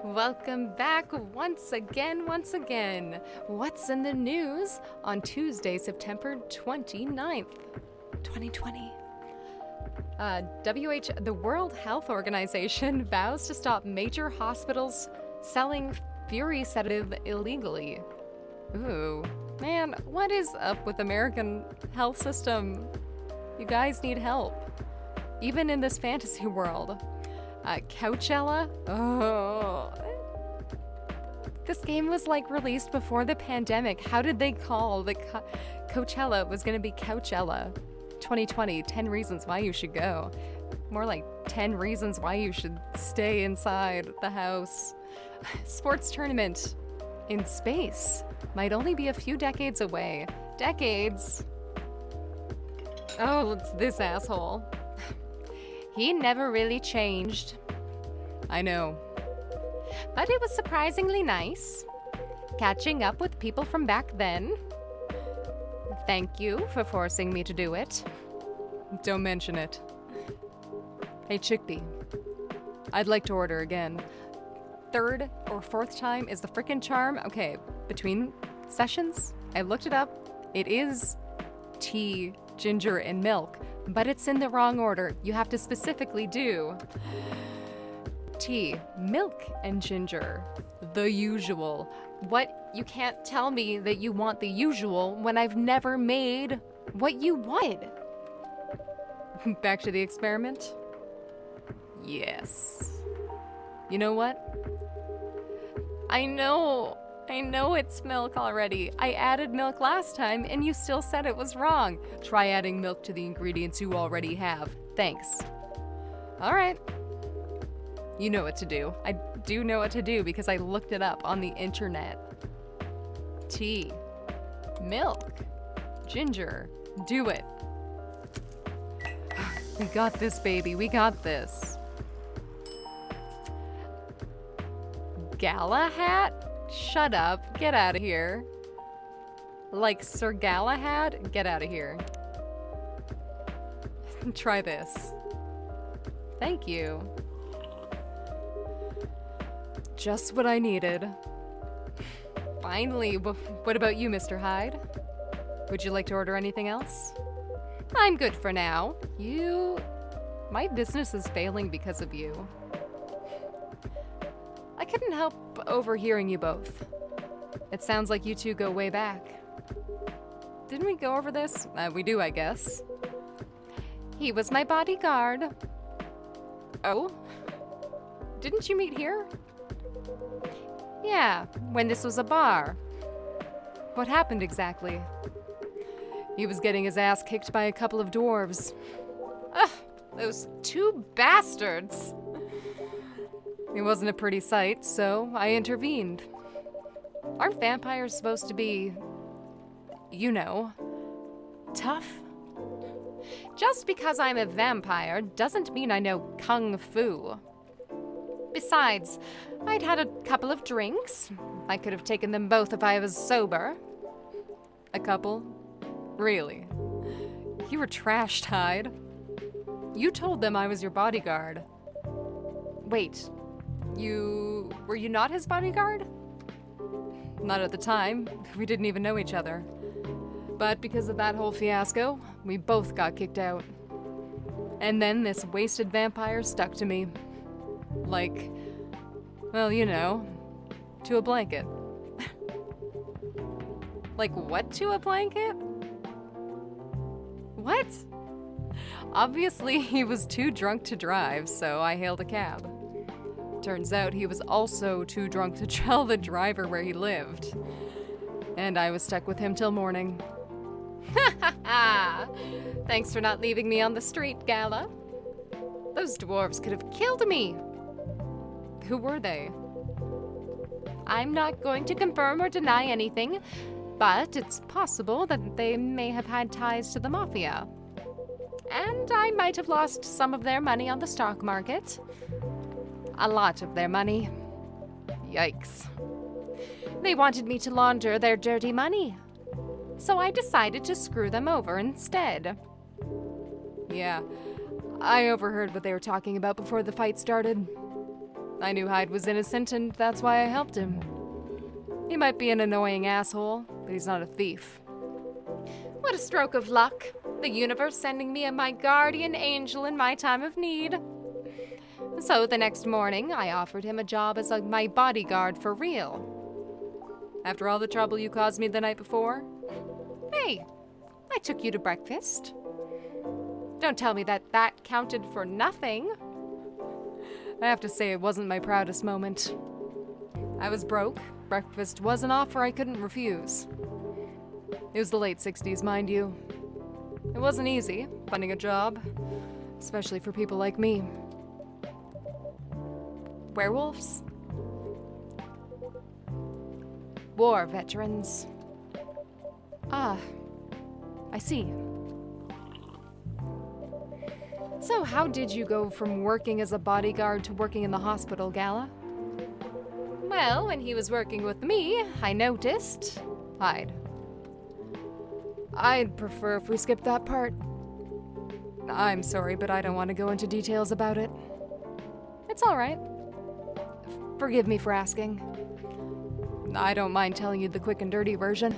Welcome back once again. What's in the news on Tuesday, September 29th, 2020? The World Health Organization vows to stop major hospitals selling Fury sedative illegally. Ooh, man, what is up with American health system? You guys need help, even in this fantasy world. Coachella? Oh. This game was released before the pandemic. How did they call the Coachella was going to be Couchella 2020? 10 reasons why you should go. More like 10 reasons why you should stay inside the house. Sports tournament in space might only be a few decades away. Decades? Oh, it's this asshole. He never really changed. I know. But it was surprisingly nice catching up with people from back then. Thank you for forcing me to do it. Don't mention it. Hey, Chickpea. I'd like to order again. Third or fourth time is the frickin' charm. Okay, between sessions, I looked it up. It is tea, ginger, and milk. But it's in the wrong order. You have to specifically do tea, milk, and ginger. The usual. What? You can't tell me that you want the usual when I've never made what you wanted. Back to the experiment? Yes. You know what? I know it's milk already. I added milk last time and you still said it was wrong. Try adding milk to the ingredients you already have. Thanks. All right. You know what to do. I do know what to do because I looked it up on the internet. Tea, milk, ginger. Do it. We got this, baby. We got this. Galahad? Shut up. Get out of here. Like Sir Galahad? Get out of here. Try this. Thank you. Just what I needed. Finally. What about you, Mr. Hyde? Would you like to order anything else? I'm good for now. My business is failing because of you. I couldn't help overhearing you both. It sounds like you two go way back. Didn't we go over this? We do, I guess. He was my bodyguard. Oh? Didn't you meet here? Yeah, when this was a bar. What happened exactly? He was getting his ass kicked by a couple of dwarves. Ugh, those two bastards! It wasn't a pretty sight, so I intervened. Aren't vampires supposed to be, tough? Just because I'm a vampire doesn't mean I know kung fu. Besides, I'd had a couple of drinks. I could have taken them both if I was sober. A couple? Really? You were trashed, Hyde. You told them I was your bodyguard. Wait. Were you not his bodyguard? Not at the time. We didn't even know each other. But because of that whole fiasco, we both got kicked out. And then this wasted vampire stuck to me. To a blanket. Like what to a blanket? What? Obviously, he was too drunk to drive, so I hailed a cab. Turns out he was also too drunk to tell the driver where he lived. And I was stuck with him till morning. Ha ha ha! Thanks for not leaving me on the street, Gala. Those dwarves could have killed me. Who were they? I'm not going to confirm or deny anything, but it's possible that they may have had ties to the mafia. And I might have lost some of their money on the stock market. A lot of their money. Yikes. They wanted me to launder their dirty money. So I decided to screw them over instead. Yeah, I overheard what they were talking about before the fight started. I knew Hyde was innocent, and that's why I helped him. He might be an annoying asshole, but he's not a thief. What a stroke of luck. The universe sending me my guardian angel in my time of need. So the next morning, I offered him a job as my bodyguard for real. After all the trouble you caused me the night before? Hey, I took you to breakfast. Don't tell me that counted for nothing. I have to say it wasn't my proudest moment. I was broke. Breakfast was an offer I couldn't refuse. It was the late 60s, mind you. It wasn't easy, finding a job, especially for people like me. Werewolves? War veterans. Ah, I see. So how did you go from working as a bodyguard to working in the hospital, Gala? Well, when he was working with me, I noticed... Hyde. I'd prefer if we skipped that part. I'm sorry, but I don't want to go into details about it. It's all right. Forgive me for asking. I don't mind telling you the quick and dirty version.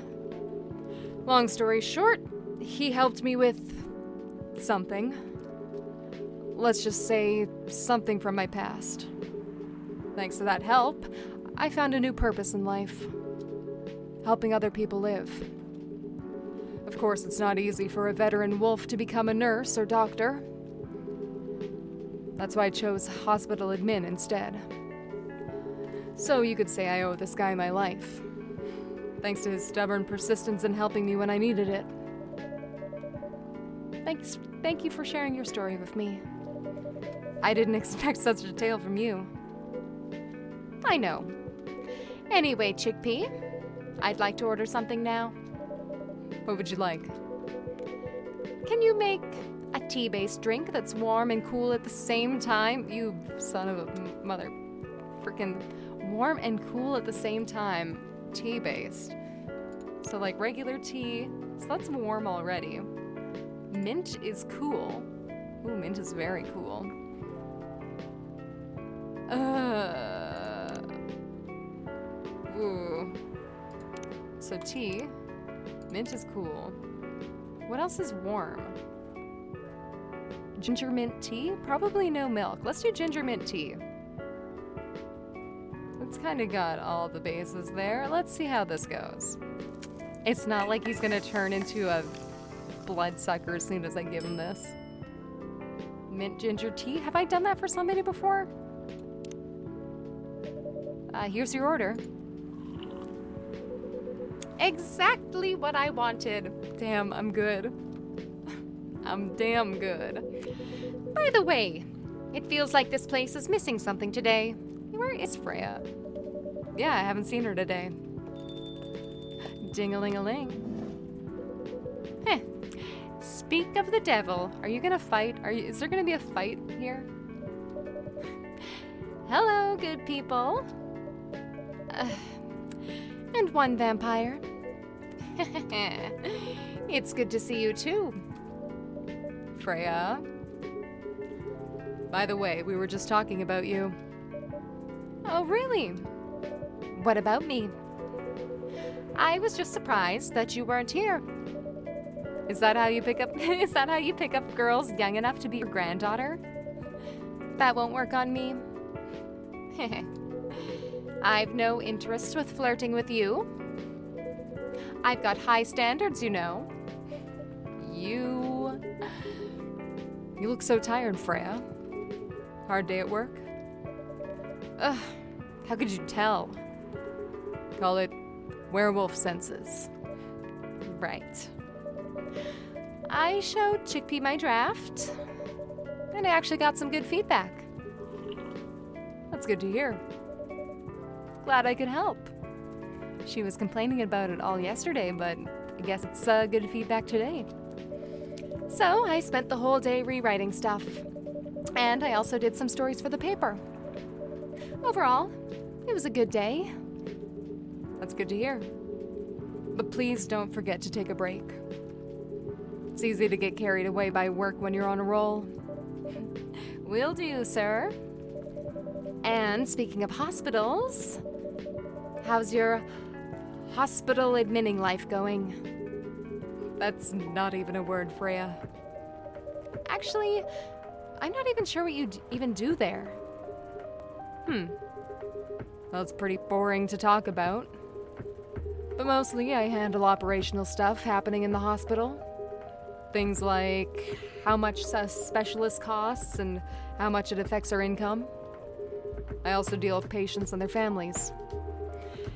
Long story short, he helped me with something. Let's just say something from my past. Thanks to that help, I found a new purpose in life. Helping other people live. Of course, it's not easy for a veteran wolf to become a nurse or doctor. That's why I chose hospital admin instead. So you could say I owe this guy my life. Thanks to his stubborn persistence in helping me when I needed it. Thank you for sharing your story with me. I didn't expect such a tale from you. I know. Anyway, Chickpea, I'd like to order something now. What would you like? Can you make a tea-based drink that's warm and cool at the same time? You son of a mother frickin' warm and cool at the same time. Tea-based. So like regular tea, so that's warm already. Mint is cool. Ooh, mint is very cool. Ooh. So tea. Mint is cool. What else is warm? Ginger mint tea? Probably no milk. Let's do ginger mint tea. It's kind of got all the bases there. Let's see how this goes. It's not like he's gonna turn into a bloodsucker as soon as I give him this. Mint ginger tea? Have I done that for somebody before? Here's your order. Exactly what I wanted. Damn, I'm good. I'm damn good. By the way, it feels like this place is missing something today. Where is Freya? Yeah, I haven't seen her today. Ding-a-ling-a-ling. Heh. Speak of the devil. Are you gonna fight? Is there gonna be a fight here? Hello, good people. And one vampire. It's good to see you too, Freya. By the way, we were just talking about you. Oh, really? What about me? I was just surprised that you weren't here. Is that how you pick up girls young enough to be your granddaughter? That won't work on me. I've no interest with flirting with you. I've got high standards, you know. You look so tired, Freya. Hard day at work? Ugh, how could you tell? Call it werewolf senses. Right. I showed Chickpea my draft, and I actually got some good feedback. That's good to hear. Glad I could help. She was complaining about it all yesterday, but I guess it's good feedback today. So I spent the whole day rewriting stuff, and I also did some stories for the paper. Overall, it was a good day. That's good to hear. But please don't forget to take a break. It's easy to get carried away by work when you're on a roll. Will do, sir. And speaking of hospitals, how's your hospital admitting life going? That's not even a word, Freya. Actually, I'm not even sure what you even do there. Well, it's pretty boring to talk about. But mostly I handle operational stuff happening in the hospital. Things like how much a specialist costs and how much it affects our income. I also deal with patients and their families.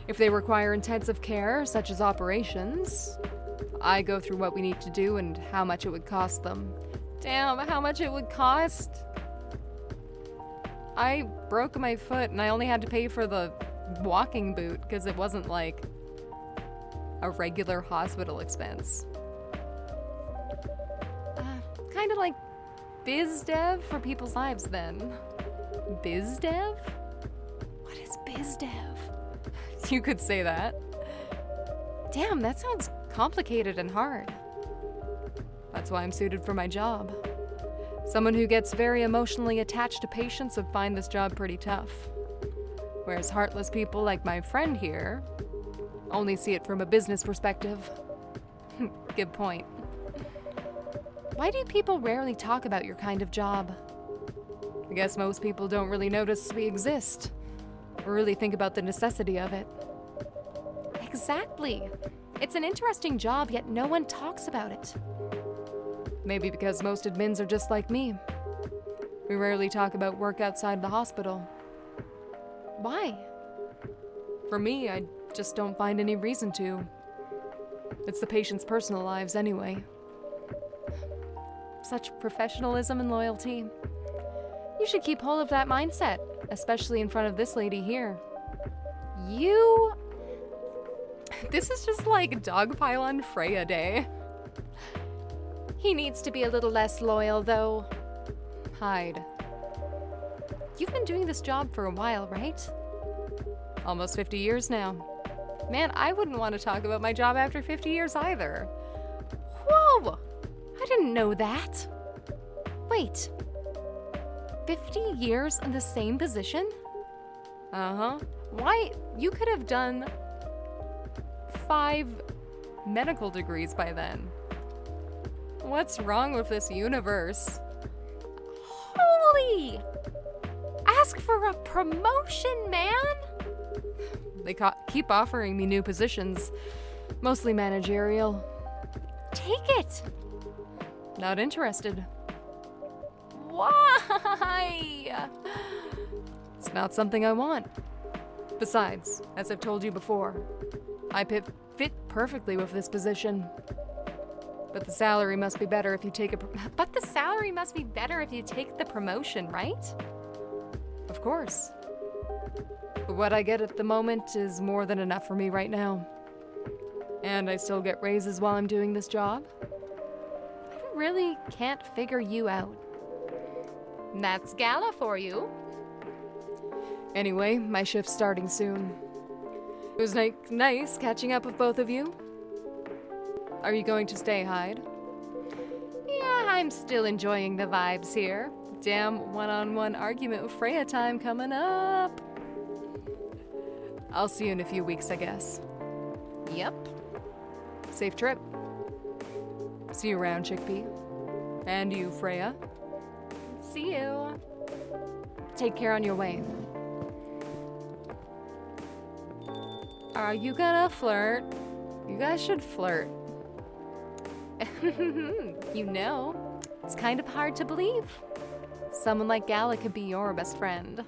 If they require intensive care, such as operations, I go through what we need to do and how much it would cost them. Damn, how much it would cost? I broke my foot and I only had to pay for the walking boot because it wasn't like a regular hospital expense. Kind of like biz dev for people's lives then. Biz dev? What is biz dev? You could say that. Damn, that sounds complicated and hard. That's why I'm suited for my job. Someone who gets very emotionally attached to patients would find this job pretty tough. Whereas heartless people like my friend here only see it from a business perspective. Good point. Why do people rarely talk about your kind of job? I guess most people don't really notice we exist, or really think about the necessity of it. Exactly. It's an interesting job, yet no one talks about it. Maybe because most admins are just like me. We rarely talk about work outside the hospital. Why? For me, I just don't find any reason to. It's the patient's personal lives anyway. Such professionalism and loyalty. You should keep hold of that mindset, especially in front of this lady here. This is just like Dogpile on Freya Day. He needs to be a little less loyal, though. Hyde. You've been doing this job for a while, right? Almost 50 years now. Man, I wouldn't want to talk about my job after 50 years either. Whoa! I didn't know that. Wait. 50 years in the same position? Uh-huh. Why? You could have done 5 medical degrees by then. What's wrong with this universe? Holy! Ask for a promotion, man! They keep offering me new positions, mostly managerial. Take it! Not interested. Why? It's not something I want. Besides, as I've told you before, I fit perfectly with this position. But the salary must be better if you take the promotion, right? Of course. But what I get at the moment is more than enough for me right now. And I still get raises while I'm doing this job. I really can't figure you out. That's Gala for you. Anyway, my shift's starting soon. It was nice catching up with both of you. Are you going to stay, Hyde? Yeah, I'm still enjoying the vibes here. Damn one-on-one argument with Freya time coming up. I'll see you in a few weeks, I guess. Yep. Safe trip. See you around, Chickpea. And you, Freya. See you. Take care on your way. Are you gonna flirt? You guys should flirt. You know, it's kind of hard to believe. Someone like Gala could be your best friend.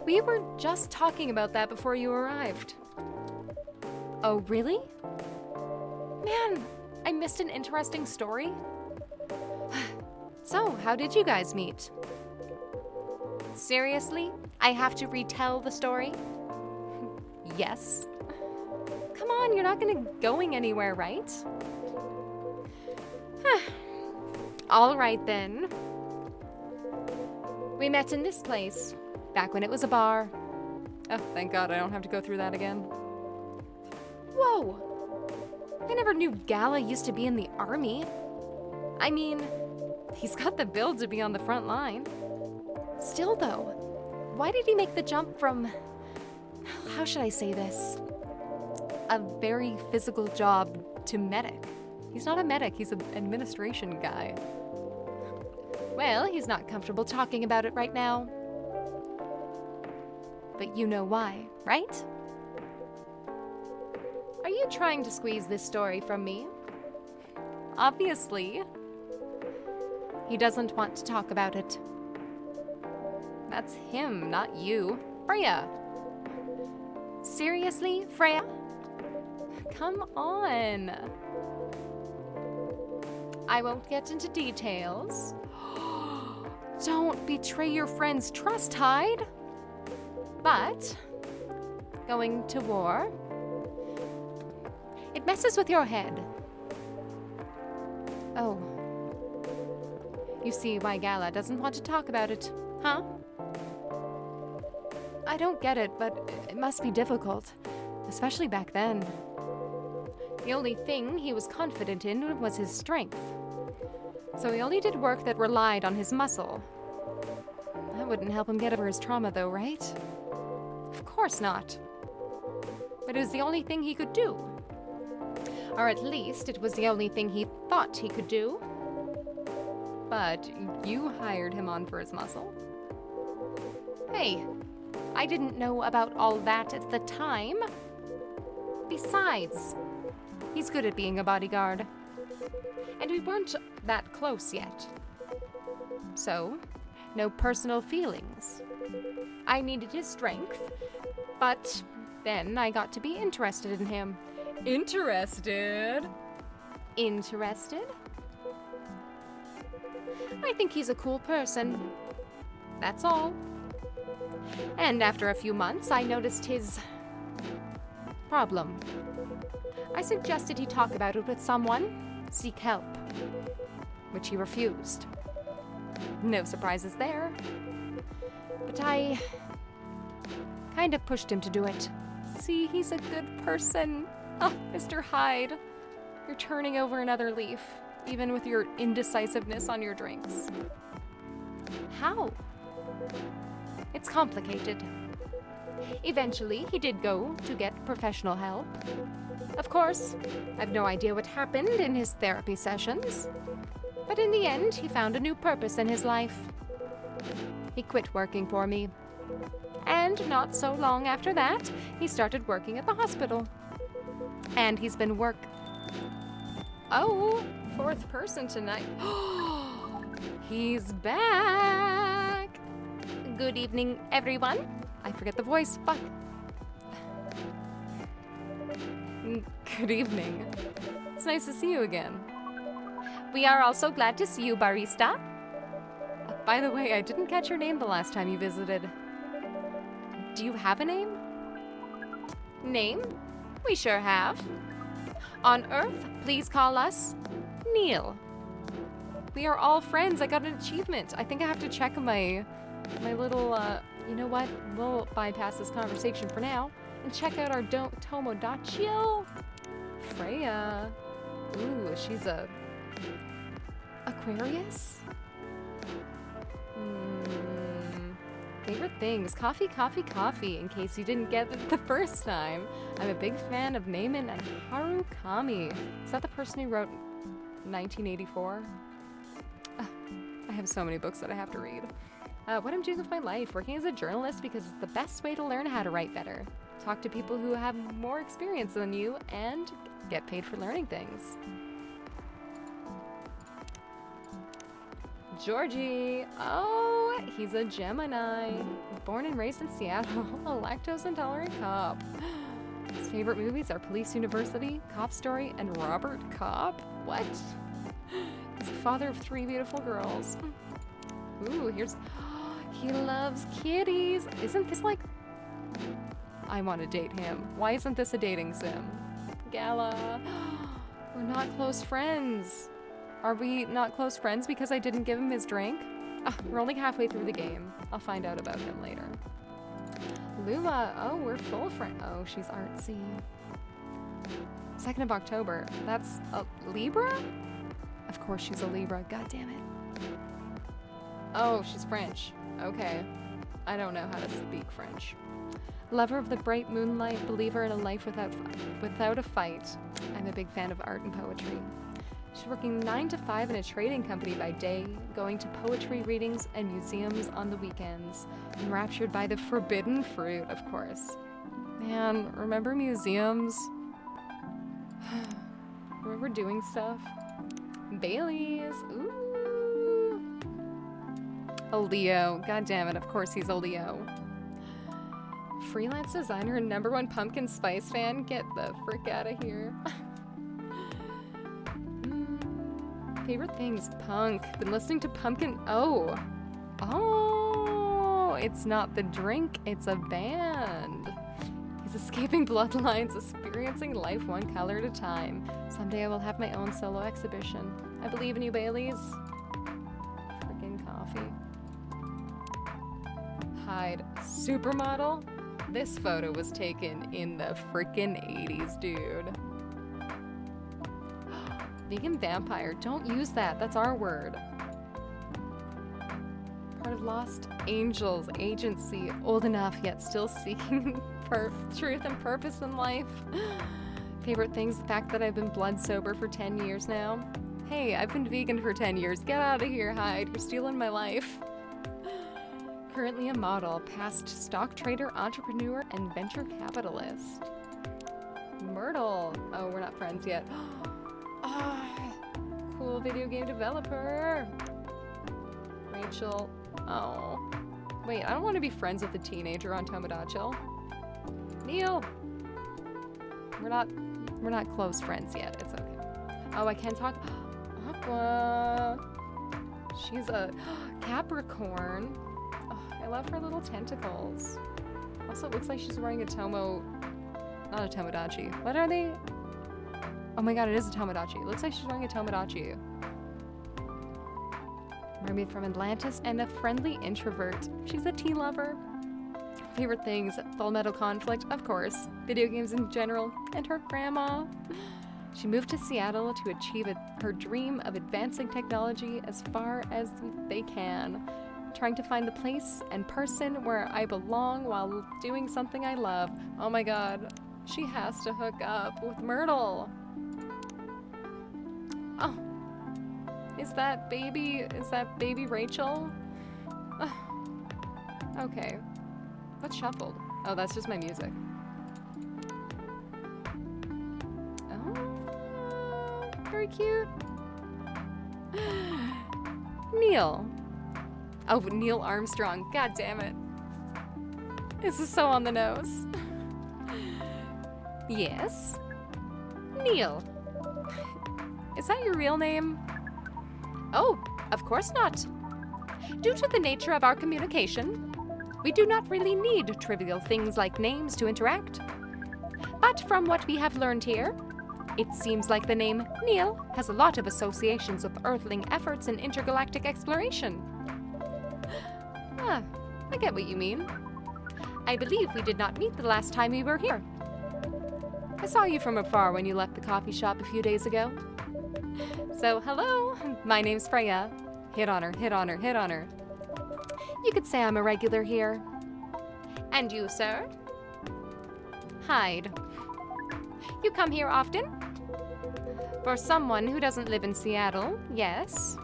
We were just talking about that before you arrived. Oh, really? Man, I missed an interesting story. So, how did you guys meet? Seriously? I have to retell the story? Yes. Come on, you're not going anywhere, right? All right then. We met in this place, back when it was a bar. Oh, thank God I don't have to go through that again. Whoa! I never knew Gala used to be in the army. I mean, he's got the build to be on the front line. Still though, Why did he make the jump from, how should I say this, a very physical job to medic? He's not a medic, he's an administration guy. Well, he's not comfortable talking about it right now. But you know why, right? Are you trying to squeeze this story from me? Obviously. He doesn't want to talk about it. That's him, not you. Freya! Seriously, Freya? Come on. I won't get into details. Don't betray your friend's trust, Hyde. But going to war, it messes with your head. Oh. You see why Gala doesn't want to talk about it, huh? I don't get it, but it must be difficult, especially back then. The only thing he was confident in was his strength. So he only did work that relied on his muscle. That wouldn't help him get over his trauma, though, right? Of course not. But it was the only thing he could do. Or at least it was the only thing he thought he could do. But you hired him on for his muscle. Hey, I didn't know about all that at the time. Besides, he's good at being a bodyguard. And we weren't that close yet. So, no personal feelings. I needed his strength, but then I got to be interested in him. Interested? Interested? I think he's a cool person. That's all. And after a few months, I noticed his problem. I suggested he talk about it with someone, seek help, which he refused. No surprises there. But I kind of pushed him to do it. See, he's a good person. Oh, Mr. Hyde, you're turning over another leaf, even with your indecisiveness on your drinks. How? It's complicated. Eventually, he did go to get professional help. Of course, I've no idea what happened in his therapy sessions, but in the end, he found a new purpose in his life. He quit working for me. And not so long after that, he started working at the hospital. And he's been Oh, fourth person tonight. He's back. Good evening, everyone. I forget the voice. Fuck. Good evening. It's nice to see you again. We are also glad to see you, barista. By the way, I didn't catch your name the last time you visited. Do you have a name? Name? We sure have. On Earth, please call us Neil. We are all friends. I got an achievement. I think I have to check my little, you know what? We'll bypass this conversation for now and check out our Tomodachi. Freya. Ooh, she's a Aquarius? Favorite things. Coffee, coffee, coffee, in case you didn't get it the first time. I'm a big fan of Neiman and Harukami. Is that the person who wrote 1984? I have so many books that I have to read. What I'm doing with my life, working as a journalist because it's the best way to learn how to write better. Talk to people who have more experience than you and get paid for learning things. Georgie. Oh, he's a Gemini. Born and raised in Seattle. A lactose-intolerant cop. His favorite movies are Police University, Cop Story, and Robert Cop. What? He's the father of 3 beautiful girls. Ooh, here's... He loves kitties. Isn't this like... I want to date him. Why isn't this a dating sim? Gala. We're not close friends. Are we not close friends because I didn't give him his drink? We're only halfway through the game. I'll find out about him later. Luma. Oh, we're full friends. Oh, she's artsy. 2nd of October. That's a Libra? Of course she's a Libra. God damn it. Oh, she's French. Okay. I don't know how to speak French. Lover of the bright moonlight, believer in a life without a fight. I'm a big fan of art and poetry. She's working 9 to 5 in a trading company by day, going to poetry readings and museums on the weekends. Enraptured by the forbidden fruit, of course. Man, remember museums? Remember doing stuff? Bailey's. Ooh. A Leo. God damn it, of course he's a Leo. Freelance designer and #1 pumpkin spice fan? Get the frick out of here. Favorite things? Punk. Been listening to Pumpkin. Oh, it's not the drink, it's a band. He's escaping bloodlines, experiencing life one color at a time. Someday I will have my own solo exhibition. I believe in you, Bailey's. Freaking coffee. Hyde. Supermodel? This photo was taken in the freaking 80s, dude. Vegan vampire. Don't use that. That's our word. Part of Lost Angels agency. Old enough, yet still seeking truth and purpose in life. Favorite things? The fact that I've been blood sober for 10 years now. Hey, I've been vegan for 10 years. Get out of here, Hyde. You're stealing my life. Currently a model, past stock trader, entrepreneur, and venture capitalist. Myrtle. Oh, we're not friends yet. Cool video game developer. Rachel. Oh. Wait, I don't want to be friends with a teenager on Tomodachi. Neil. We're not close friends yet. It's okay. Oh, I can talk. Aqua. She's a Capricorn. Oh, I love her little tentacles. Also, it looks like she's wearing a not a Tomodachi. What are they? Oh my god, it is a Tomodachi. It looks like she's wearing a Tomodachi. Mermaid from Atlantis and a friendly introvert. She's a tea lover. Favorite things? Full Metal Conflict, of course. Video games in general. And her grandma. She moved to Seattle to achieve her dream of advancing technology as far as they can. Trying to find the place and person where I belong while doing something I love. Oh my god. She has to hook up with Myrtle. Oh. Is that baby Rachel? Okay. What's shuffled? Oh, that's just my music. Oh, very cute. Neil. Oh, Neil Armstrong. God damn it. This is so on the nose. Yes? Neil. Is that your real name? Oh, of course not. Due to the nature of our communication, we do not really need trivial things like names to interact. But from what we have learned here, it seems like the name Neil has a lot of associations with Earthling efforts in intergalactic exploration. Ah, I get what you mean. I believe we did not meet the last time we were here. I saw you from afar when you left the coffee shop a few days ago. So, hello, my name's Freya. Hit on her, hit on her, hit on her. You could say I'm a regular here. And you, sir? Hyde. You come here often? For someone who doesn't live in Seattle, yes.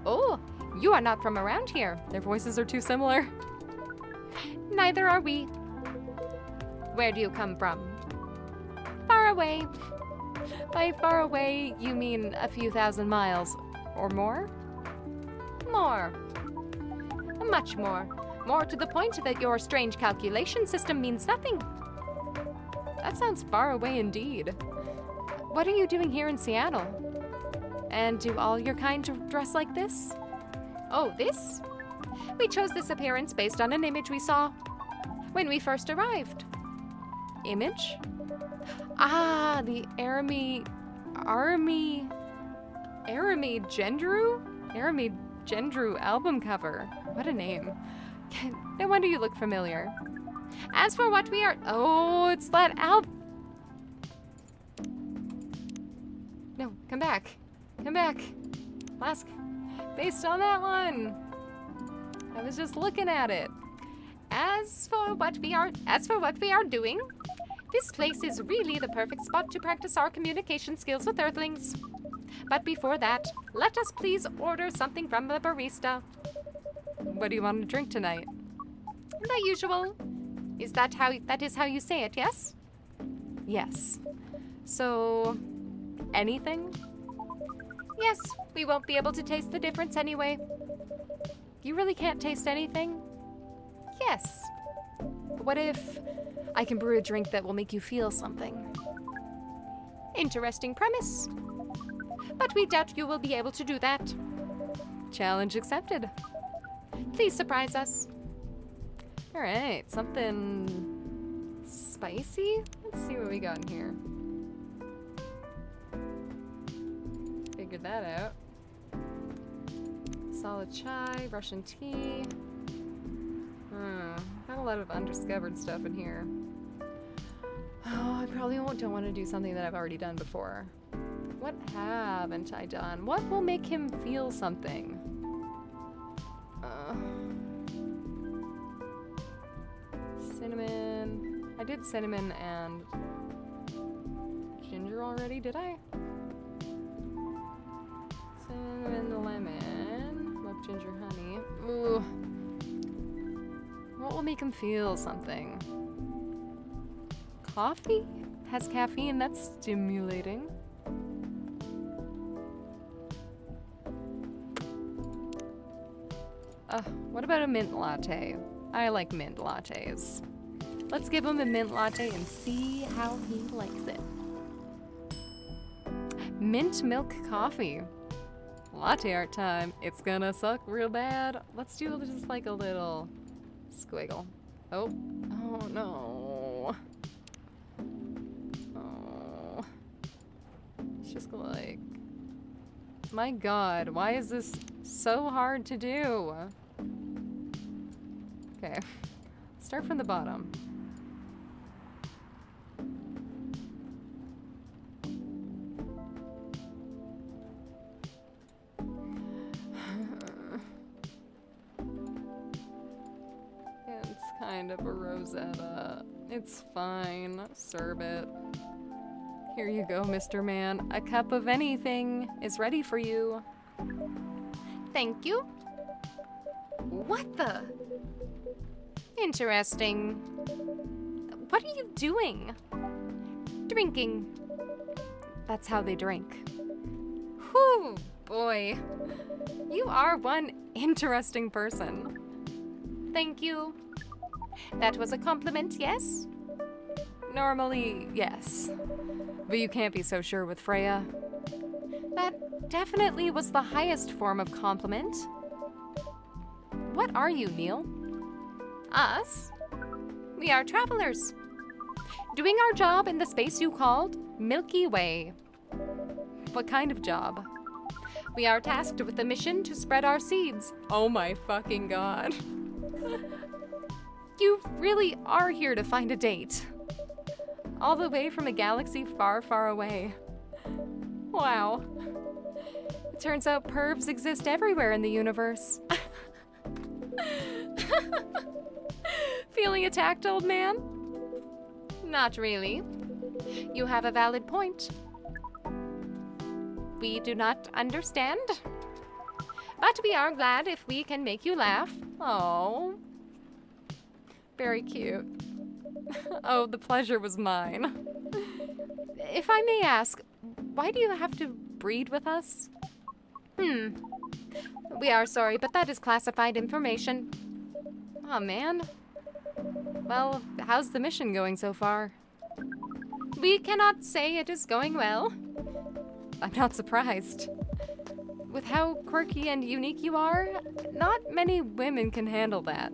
Oh, you are not from around here. Their voices are too similar. Neither are we. Where do you come from? Far away. By far away, you mean a few thousand miles or more? More. Much more. More to the point that your strange calculation system means nothing. That sounds far away indeed. What are you doing here in Seattle? And do all your kind dress like this? Oh, this? We chose this appearance based on an image we saw when we first arrived. Image? Ah, the Arami Gendru album cover. What a name. No wonder you look familiar. As for what we are... Oh, it's that album. No, come back. Come back. Lask. Based on that one. I was just looking at it. As for what we are doing, this place is really the perfect spot to practice our communication skills with Earthlings. But before that, let us please order something from the barista. What do you want to drink tonight? The usual. That is how you say it, yes? Yes. So, anything? Yes, we won't be able to taste the difference anyway. You really can't taste anything? Yes. What if I can brew a drink that will make you feel something? Interesting premise. But we doubt you will be able to do that. Challenge accepted. Please surprise us. All right, something spicy? Let's see what we got in here. Figured that out. Solid chai, Russian tea. Got a lot of undiscovered stuff in here. Oh, I probably don't want to do something that I've already done before. What haven't I done? What will make him feel something? Cinnamon. I did cinnamon and ginger already, did I? Cinnamon, lemon, milk, ginger, honey. Ooh. What will make him feel something? Coffee? Has caffeine, that's stimulating. What about a mint latte? I like mint lattes. Let's give him a mint latte and see how he likes it. Mint milk coffee. Latte art time. It's gonna suck real bad. Let's do just like a little squiggle. Oh no. Oh. It's just like, my God, why is this so hard to do? Okay, start from the bottom. It's kind of a Rosetta. It's fine. Serve it. Here you go, Mr. Man. A cup of anything is ready for you. Thank you. What the? Interesting. What are you doing? Drinking. That's how they drink. Whew, boy. You are one interesting person. Thank you. That was a compliment, yes? Normally, yes. But you can't be so sure with Freya. That definitely was the highest form of compliment. What are you, Neil? Us? We are travelers. Doing our job in the space you called Milky Way. What kind of job? We are tasked with the mission to spread our seeds. Oh my fucking God. You really are here to find a date. All the way from a galaxy far, far away. Wow. It turns out pervs exist everywhere in the universe. Feeling attacked, old man? Not really. You have a valid point. We do not understand. But we are glad if we can make you laugh. Oh. Very cute. Oh, the pleasure was mine. If I may ask, why do you have to breed with us? We are sorry, but that is classified information. Aw, man. Well, how's the mission going so far? We cannot say it is going well. I'm not surprised. With how quirky and unique you are, not many women can handle that.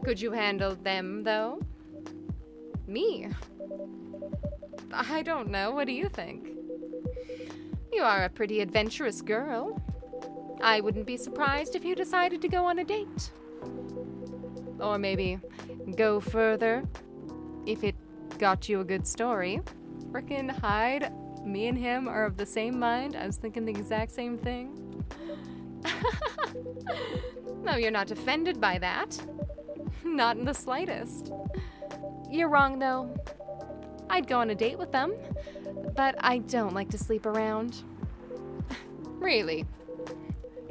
Could you handle them, though? Me? I don't know. What do you think? You are a pretty adventurous girl. I wouldn't be surprised if you decided to go on a date. Or maybe go further, if it got you a good story. Frickin' Hyde, me and him are of the same mind. I was thinking the exact same thing. No, you're not offended by that. Not in the slightest. You're wrong, though. I'd go on a date with them, but I don't like to sleep around. Really?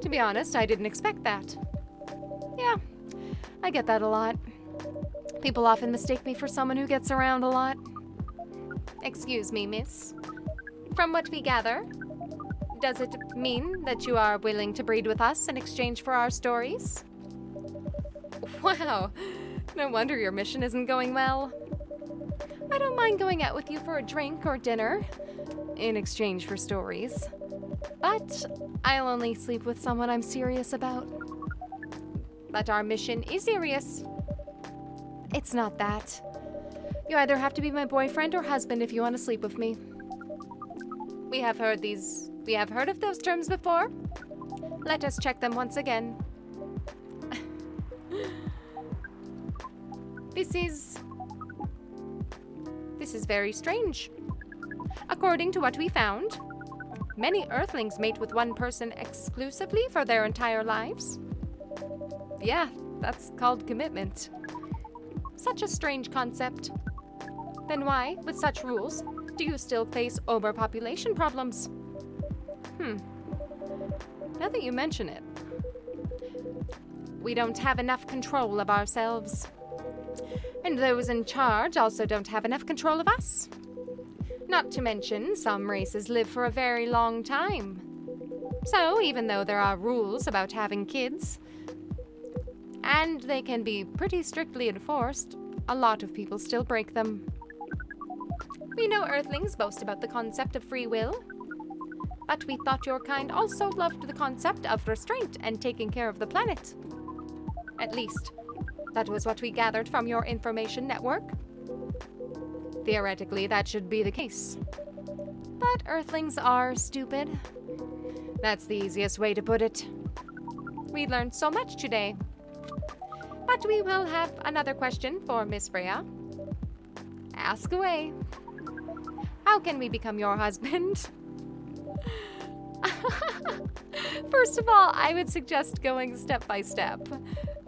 To be honest, I didn't expect that. Yeah, I get that a lot. People often mistake me for someone who gets around a lot. Excuse me, miss. From what we gather, does it mean that you are willing to breed with us in exchange for our stories? Wow, no wonder your mission isn't going well. I don't mind going out with you for a drink or dinner in exchange for stories. But I'll only sleep with someone I'm serious about. But our mission is serious. It's not that. You either have to be my boyfriend or husband if you want to sleep with me. We have heard of those terms before. Let us check them once again. This is very strange. According to what we found, many Earthlings mate with one person exclusively for their entire lives. Yeah, that's called commitment. Such a strange concept. Then why, with such rules, do you still face overpopulation problems? Now that you mention it, we don't have enough control of ourselves. And those in charge also don't have enough control of us. Not to mention, some races live for a very long time. So, even though there are rules about having kids, and they can be pretty strictly enforced, a lot of people still break them. We know Earthlings boast about the concept of free will, but we thought your kind also loved the concept of restraint and taking care of the planet. At least, that was what we gathered from your information network. Theoretically, that should be the case. But Earthlings are stupid. That's the easiest way to put it. We learned so much today. But we will have another question for Miss Freya. Ask away. How can we become your husband? First of all, I would suggest going step by step.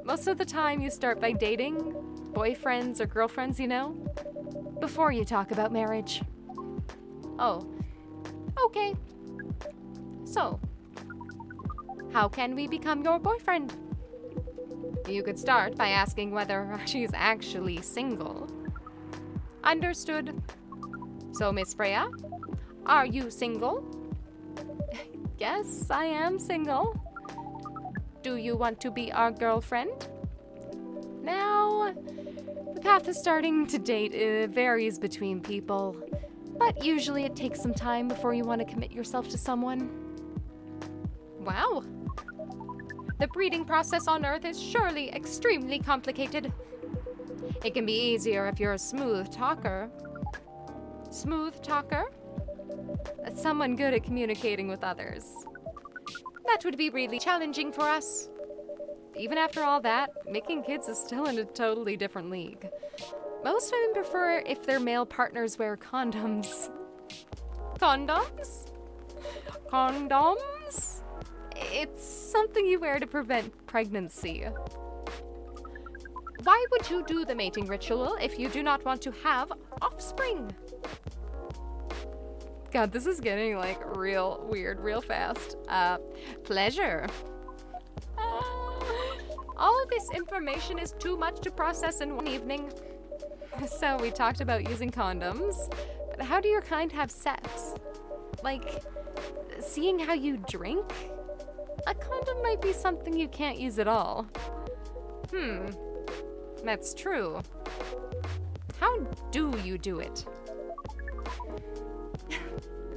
Most of the time you start by dating, boyfriends or girlfriends, you know, before you talk about marriage. Oh, okay. So, how can we become your boyfriend? You could start by asking whether she's actually single. Understood. So, Miss Freya, are you single? Yes, I am single. Do you want to be our girlfriend? Now, the path to starting to date varies between people, but usually it takes some time before you want to commit yourself to someone. Wow. The breeding process on Earth is surely extremely complicated. It can be easier if you're a smooth talker. Smooth talker? Someone good at communicating with others. That would be really challenging for us. Even after all that, making kids is still in a totally different league. Most women prefer if their male partners wear condoms. Condoms? Condoms? It's something you wear to prevent pregnancy. Why would you do the mating ritual if you do not want to have offspring? God, this is getting like real weird real fast. Pleasure. All of this information is too much to process in one evening. So we talked about using condoms, but how do your kind have sex? Like, seeing how you drink? A condom might be something you can't use at all. That's true. How do you do it?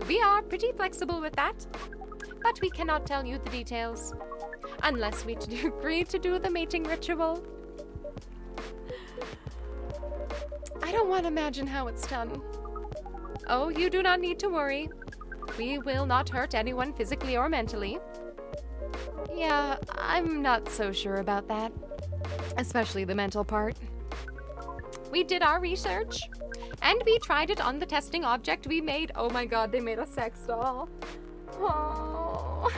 We are pretty flexible with that, but we cannot tell you the details unless we agree to do the mating ritual. I don't want to imagine how it's done. Oh, you do not need to worry. We will not hurt anyone physically or mentally. Yeah, I'm not so sure about that, especially the mental part. We did our research. And we tried it on the testing object we made. Oh my god, they made a sex doll. Oh.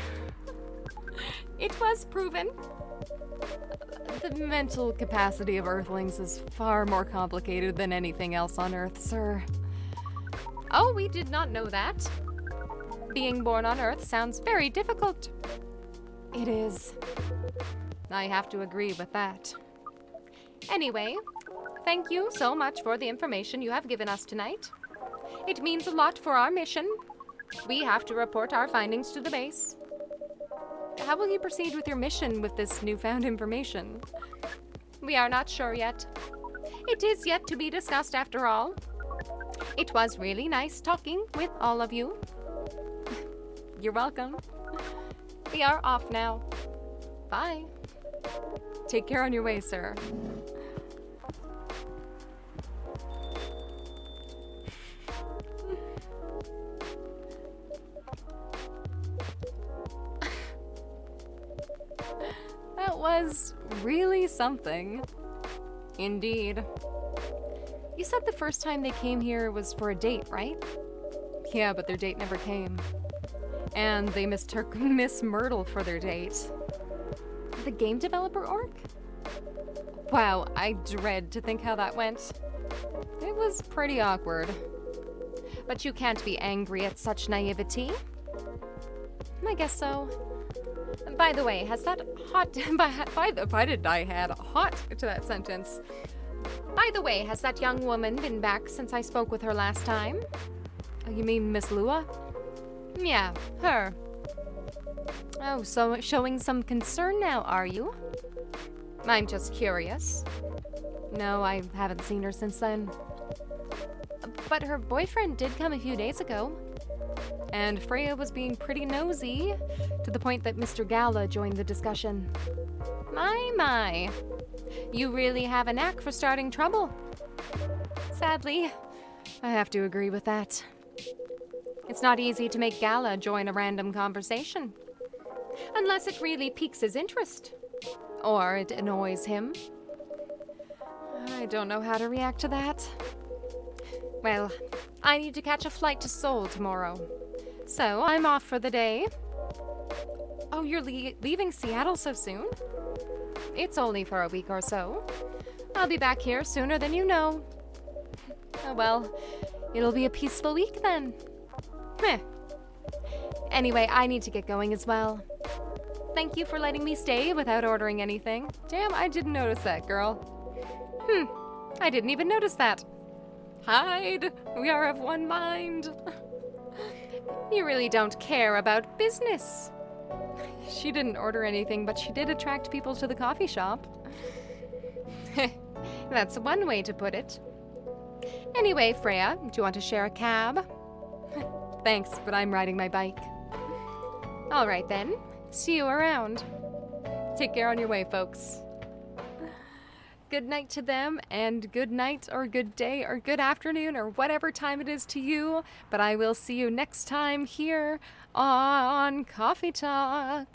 It was proven The mental capacity of Earthlings is far more complicated than anything else on Earth, sir. Oh, we did not know that. Being born on Earth sounds very difficult. It is. I have to agree with that. Anyway, thank you so much for the information you have given us tonight. It means a lot for our mission. We have to report our findings to the base. How will you proceed with your mission with this newfound information? We are not sure yet. It is yet to be discussed after all. It was really nice talking with all of you. You're welcome. We are off now. Bye. Take care on your way, sir. That was really something. Indeed. You said the first time they came here was for a date, right? Yeah, but their date never came. And they mistook Miss Myrtle for their date. The game developer orc? Wow, I dread to think how that went. It was pretty awkward. But you can't be angry at such naivety. I guess so. By the way, has that hot... Why did I add hot to that sentence? By the way, has that young woman been back since I spoke with her last time? Oh, you mean Miss Lua? Yeah, her. Oh, so showing some concern now, are you? I'm just curious. No, I haven't seen her since then. But her boyfriend did come a few days ago. And Freya was being pretty nosy, to the point that Mr. Gala joined the discussion. My. You really have a knack for starting trouble. Sadly, I have to agree with that. It's not easy to make Gala join a random conversation. Unless it really piques his interest. Or it annoys him. I don't know how to react to that. Well, I need to catch a flight to Seoul tomorrow. So I'm off for the day. Oh, you're leaving Seattle so soon? It's only for a week or so. I'll be back here sooner than you know. Oh well, it'll be a peaceful week then. Meh. Anyway, I need to get going as well. Thank you for letting me stay without ordering anything. Damn, I didn't notice that, girl. I didn't even notice that. Hide! We are of one mind. You really don't care about business. She didn't order anything, but she did attract people to the coffee shop. That's one way to put it. Anyway, Freya, do you want to share a cab? Thanks, but I'm riding my bike. All right then. See you around. Take care on your way, folks. Good night to them, and good night or good day or good afternoon or whatever time it is to you. But I will see you next time here on Coffee Talk.